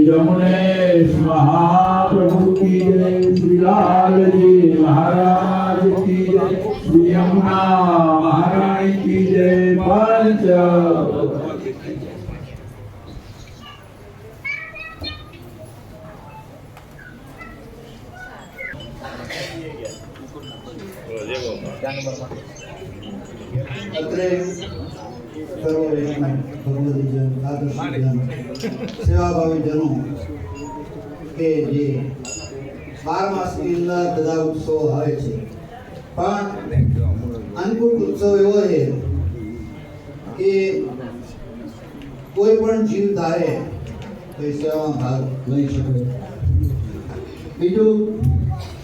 यमुनेश महाप्रभु की जय, श्री लाल जी महाराज की जय, श्री यमुना महारानी की जय। पंच સેવાભાવી જનો કે જે 12 માસની અંદર બધા ઉત્સવો આવે છે, પણ અન્નકૂટ ઉત્સવ એવો છે કે કોઈ પણ જીવ ધારે તો એ સેવામાં ભાગ લઈ શકે। બીજું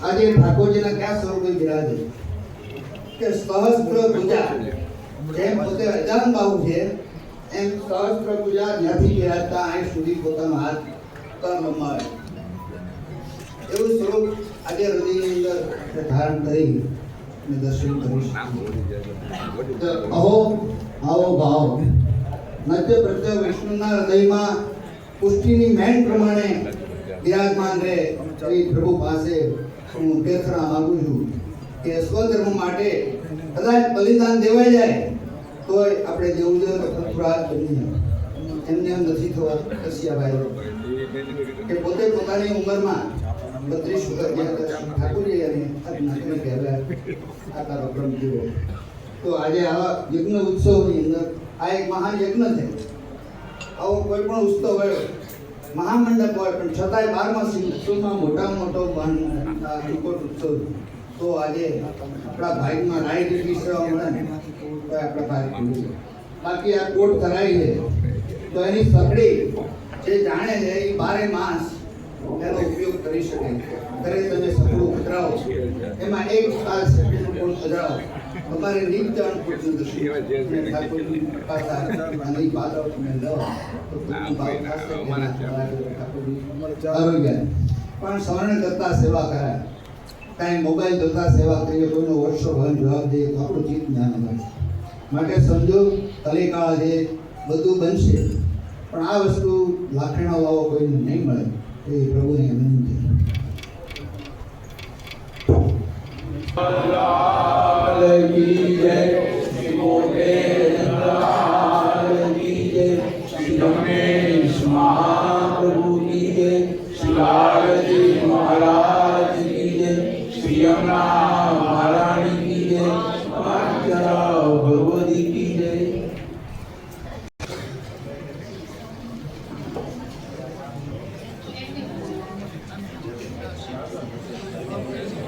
આજે ઠાકોરજીના કયા સ્વરૂપે બિરાજે કે સહસ્ત્ર પૂજા, જેમ પોતે અજાન બાહુ છે એમ સહસ્ત્ર પૂજા જ્યાંથી બિરાજતા અહીં સુધી પોતાનો હાથ કર લંબાવે એવું સ્વરૂપ આજે હૃદયની અંદર ધારણ કરી અને દર્શન કરીશું। અહો આવો ભાવ નત્ય પ્રત્ય વિષ્ણુના હૃદયમાં પુષ્ટિની મેન પ્રમાણે બિરાજમાન રહે એવી પ્રભુ પાસે હું પ્રાર્થના માંગુ છું કે સ્વધર્મ માટે કદાચ બલિદાન દેવાઈ જાય તોય આપણે જેવું જોઈએ તો ખતરાત બની જાય. એમને એમ નથી થવા કશિયાભાઈ કે પોતે પોતાની ઉંમરમાં 32 વર્ષ ગયા હતા ઠાકોરજી અને નાગરિક કહેવાય આ તારો ક્રમ જીવો. તો આજે આવા યજ્ઞ ઉત્સવની અંદર આ એક મહાન યજ્ઞ છે. આવો કોઈ પણ ઉત્સવ હોય મહામંડપ હોય પણ છતાંય 12મા ઉત્સવમાં મોટામાં મોટો નિકોટ ઉત્સવ. તો આજે આપણા ભાઈમાં રાય જેટલી સેવા મળે ને તો આપણા ભાઈ. બાકી આ કોટ કરાઈ છે તો એની સકડી જે જાણે છે એ 12 માસ એનો ઉપયોગ કરી શકે. ઘરે તમે સકડું ઉતરાવો એમાં એક સાલ સકડીનું કોટ ઉતરાવો તમારે નિત્યન પૂછવું થશે. ઠાકોરજી પાછા અને બાદો તમે લો તો તમને ભાવ થશે કે ના ઠાકોરજી આરોગ્ય પણ સ્મરણ કરતા સેવા કરાય. કાંઈ મોબાઈલ જોતા સેવા કરીએ કોઈનો વર્ષો ભર જવાબ દે તો આપણું ચિત્ત જ્ઞાન મળે. માટે સમજો કલિકાળ છે બધું બનશે પણ આ વસ્તુ લાખણા લાવો કોઈને નહીં મળે એ પ્રભુની વિનંતી. लाल की जय श्री मोगेंद्रलाल की जय श्री रमेश महाप्रभु की जय श्री लालजी महाराज की जय श्री यमुना महारानी की जय.